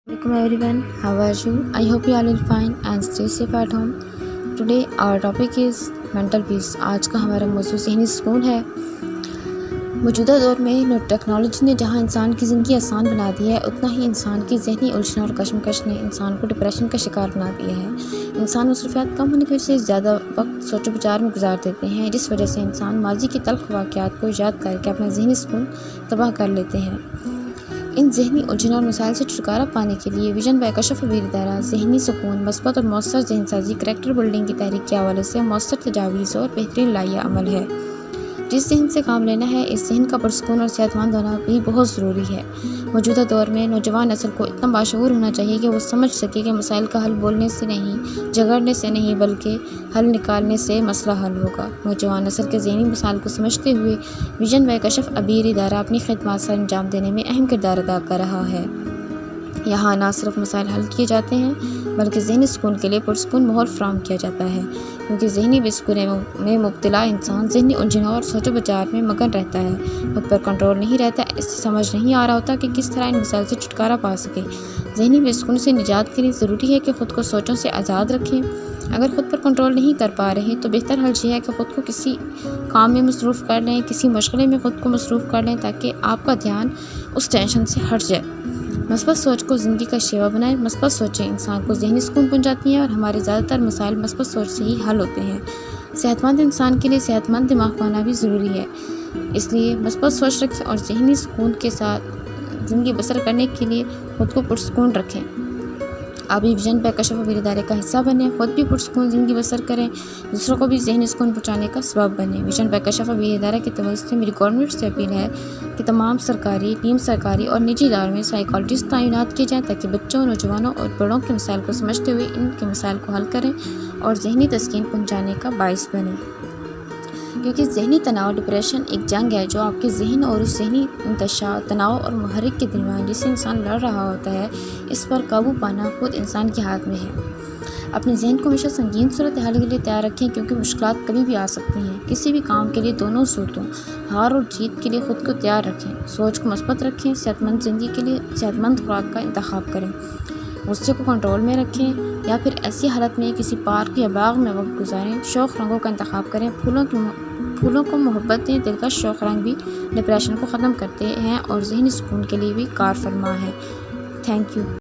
Welcome everyone, how are you? I hope you all will fine and stay safe at home. Today our topic is mental peace. आज का हमारा मौजूद ज़हनी सुकून है। मौजूदा दौर में टेक्नोलॉजी ने जहाँ इंसान की ज़िंदगी आसान बना दी है, उतना ही इंसान की ज़हनी उलझन और कशमकश ने इंसान को डिप्रेशन का शिकार बना दिया है। इंसान मसरूफियात कम होने की वजह से ज़्यादा वक्त सोचो विचार में गुजार देते हैं, जिस वजह से इंसान माजी की तल्ख वाक़यात को याद करके अपना ज़हनी सुकून तबाह कर लेते हैं। इन ज़हनी उलझनों और मसाइल से छुटकारा पाने के लिए विजन बाय कशफ अबीर इदारा ज़हनी सुकून, मस्बत और मौसर ज़हन साजी, करैक्टर बिल्डिंग की तहरीक के हवाले से मौसर तजावीज़ और बेहतरीन लाया अमल है। जिस ज़हन से काम लेना है, इस ज़हन का पुरसकून और सेहतमंद होना भी बहुत ज़रूरी है। मौजूदा दौर में नौजवान नस्ल को इतना बाशऊर होना चाहिए कि वो समझ सके कि मसाइल का हल बोलने से नहीं, झगड़ने से नहीं, बल्कि हल निकालने से मसला हल होगा। नौजवान नस्ल के ज़हनी मसाइल को समझते हुए विजन बाय कशफ अबीर इदारा अपनी खिदमत सर अंजाम देने में अहम किरदार अदा कर रहा है। यहाँ न सिर्फ मसाइल हल किए जाते हैं, बल्कि ज़हनी सुकून के लिए पुरसकून माहौल फराहम किया जाता है, क्योंकि ज़हनी बेसुकूनी में मुब्तला इंसान ज़हनी उलझनों और सोचो विचार में मगन रहता है। खुद पर कंट्रोल नहीं रहता, इससे समझ नहीं आ रहा होता कि किस तरह इन मसाइल से छुटकारा पा सके। ज़हनी बेसुकूनी से निजात के लिए ज़रूरी है कि ख़ुद को सोचों से आज़ाद रखें। अगर ख़ुद पर कंट्रोल नहीं कर पा रहे तो बेहतर हल ये है कि ख़ुद को किसी काम में मसरूफ़ कर लें, किसी मशगले में ख़ुद को मसरूफ़ कर लें, ताकि आपका ध्यान उस टेंशन से हट जाए। मस्बत सोच को ज़िंदगी का शेवा बनाएं। मस्बत सोचें इंसान को ज़हनी सुकून पहुंचाती हैं और हमारे ज़्यादातर मसाइल मस्बत सोच से ही हल होते हैं। सेहतमंद इंसान के लिए सेहतमंद दिमाग होना भी ज़रूरी है, इसलिए मस्बत सोच रखें और ज़हनी सुकून के साथ ज़िंदगी बसर करने के लिए ख़ुद को पुरसकून रखें। आप भी विजन बाय कशफ अबीर इदारे का हिस्सा बने, खुद भी पुरसकून ज़िंदगी बसर करें, दूसरों को भी ज़हनी सुकून पहुँचाने का सबब बने। विजन बाय कशफ अबीर इदारे की तवज्जो से मेरी गवर्नमेंट से अपील है कि तमाम सरकारी, नीम सरकारी और निजी इदारों में साइकोलॉजिस्ट तैनात किए जाएँ, ताकि बच्चों, नौजवानों और बड़ों के मसाइल को समझते हुए इनके मसाइल को हल करें और ज़हनी तस्कीन पहुँचाने का बाइस बने। क्योंकि ज़हनी तनाव डिप्रेशन एक जंग है जो आपके ज़हन और उस ज़हनी इंतशार, तनाव और महरिक के दरमियान जिससे इंसान लड़ रहा होता है, इस पर काबू पाना खुद इंसान के हाथ में है। अपने ज़हन को हमेशा संगीन सूरत हाल के लिए तैयार रखें, क्योंकि मुश्किलात कभी भी आ सकती हैं। किसी भी काम के लिए दोनों सूरतों, हार और जीत के लिए ख़ुद को तैयार रखें। सोच को मस्बत रखें। सेहतमंद ज़िंदगी के लिए सेहतमंद खुराक का इंतखाब करें। गुस्से को कंट्रोल में रखें, या फिर ऐसी हालत में किसी पार्क या बाग में वक्त गुजारें। शौक़ रंगों का इंतखाब करें। फूलों को मोहब्बत दें। दिल का शौक़ रंग भी डिप्रेशन को ख़त्म करते हैं और ज़हनी सुकून के लिए भी कार फरमा है। Thank you.